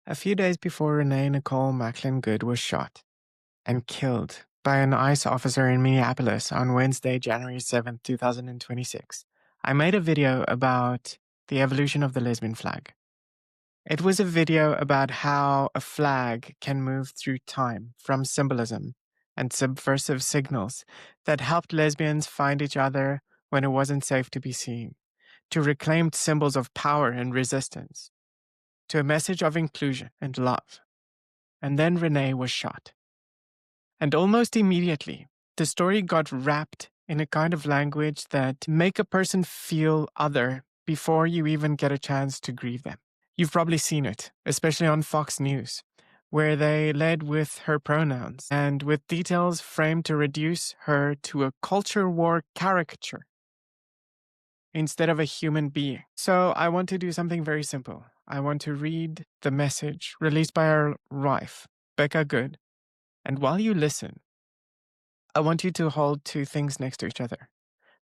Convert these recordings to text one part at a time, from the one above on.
A few days before Renee Nicole Macklin Good was shot and killed by an ICE officer in Minneapolis on Wednesday, January 7th, 2026, I made a video about the evolution of the lesbian flag. It was a video about how a flag can move through time from symbolism and subversive signals that helped lesbians find each other when it wasn't safe to be seen, to reclaimed symbols of power and resistance, to a message of inclusion and love. And then Renee was shot. And almost immediately, the story got wrapped in a kind of language that make a person feel other before you even get a chance to grieve them. You've probably seen it, especially on Fox News, where they led with her pronouns and with details framed to reduce her to a culture war caricature instead of a human being. So I want to do something very simple. I want to read the message released by our wife, Becca Good. And while you listen, I want you to hold two things next to each other.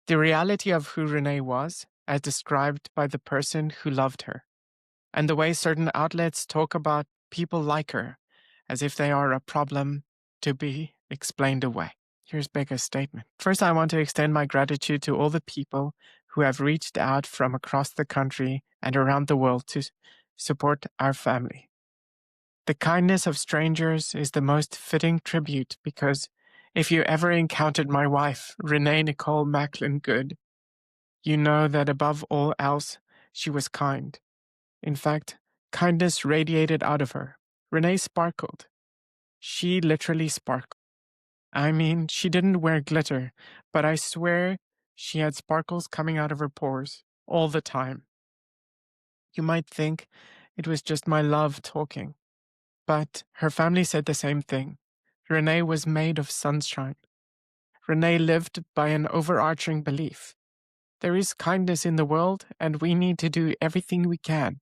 The reality of who Renee was, as described by the person who loved her, and the way certain outlets talk about people like her as if they are a problem to be explained away. Here's Becca's statement. First, I want to extend my gratitude to all the people who have reached out from across the country and around the world to support our family. The kindness of strangers is the most fitting tribute because if you ever encountered my wife, Renee Nicole Macklin Good, you know that above all else, she was kind. In fact, kindness radiated out of her. Renee sparkled. She literally sparkled. I mean, she didn't wear glitter, but I swear she had sparkles coming out of her pores all the time. You might think it was just my love talking, but her family said the same thing. Renee was made of sunshine. Renee lived by an overarching belief. There is kindness in the world, and we need to do everything we can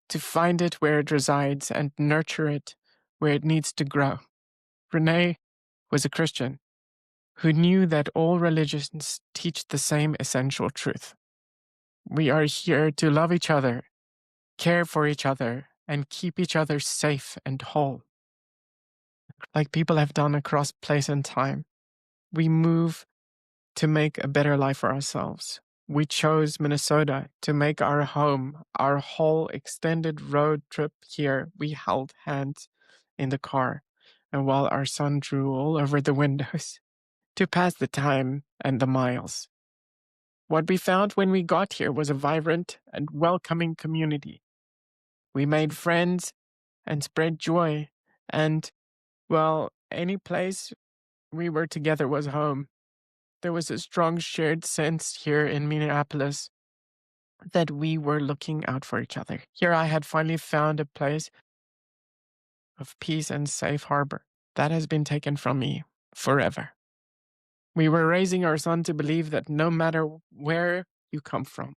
to find it where it resides and nurture it where it needs to grow. Renee was a Christian who knew that all religions teach the same essential truth. We are here to love each other, care for each other, and keep each other safe and whole. Like people have done across place and time, we move to make a better life for ourselves. We chose Minnesota to make our home. Our whole extended road trip here, we held hands in the car, and while our son drew all over the windows to pass the time and the miles. What we found when we got here was a vibrant and welcoming community. We made friends and spread joy, and, well, any place we were together was home. There was a strong shared sense here in Minneapolis that we were looking out for each other. Here I had finally found a place of peace and safe harbor. That has been taken from me forever. We were raising our son to believe that no matter where you come from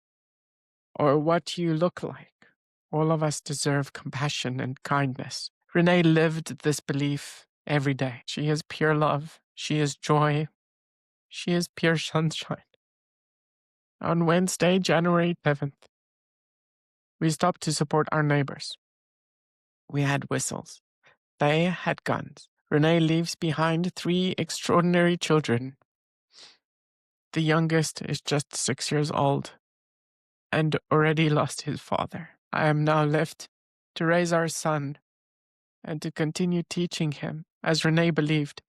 or what you look like, all of us deserve compassion and kindness. Renee lived this belief every day. She is pure love. She is joy. She is pure sunshine. On Wednesday, January 7th, we stopped to support our neighbors. We had whistles. They had guns. Renee leaves behind 3 extraordinary children. The youngest is just 6 years old and already lost his father. I am now left to raise our son and to continue teaching him, as Renee believed,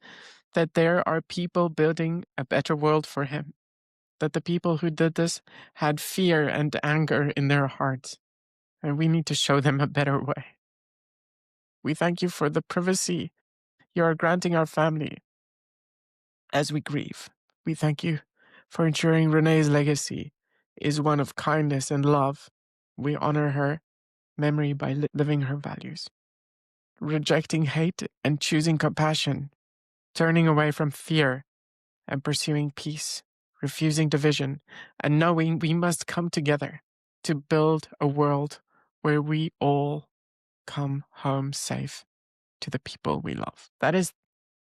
that there are people building a better world for him, that the people who did this had fear and anger in their hearts, and we need to show them a better way. We thank you for the privacy you are granting our family as we grieve. We thank you for ensuring Renee's legacy is one of kindness and love. We honor her memory by living her values, rejecting hate and choosing compassion, turning away from fear and pursuing peace, refusing division, and knowing we must come together to build a world where we all come home safe to the people we love. That is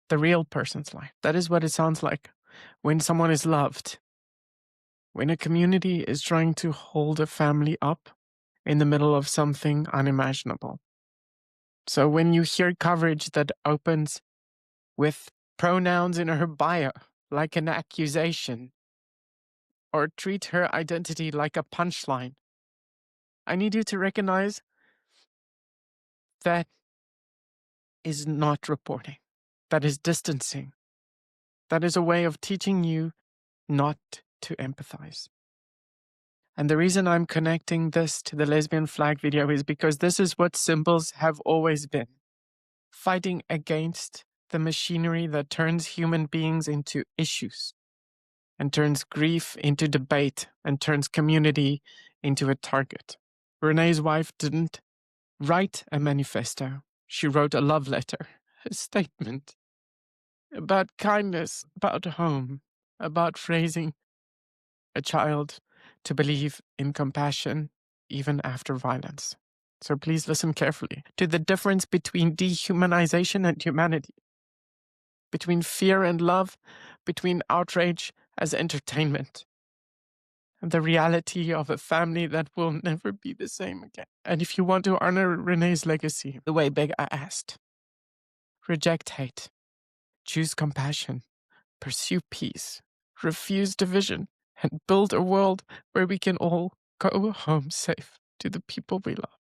the real person's life. That is what it sounds like when someone is loved. When a community is trying to hold a family up in the middle of something unimaginable. So when you hear coverage that opens with pronouns in her bio, like an accusation, or treat her identity like a punchline, I need you to recognize that is not reporting. That is distancing. That is a way of teaching you not to empathize. And the reason I'm connecting this to the lesbian flag video is because this is what symbols have always been. Fighting against the machinery that turns human beings into issues and turns grief into debate and turns community into a target. Renee's wife didn't write a manifesto. She wrote a love letter, a statement about kindness, about home, about raising a child to believe in compassion even after violence. So please listen carefully to the difference between dehumanization and humanity, between fear and love, between outrage as entertainment, and the reality of a family that will never be the same again. And if you want to honor Renee's legacy, the way Becca asked, reject hate, choose compassion, pursue peace, refuse division, and build a world where we can all go home safe to the people we love.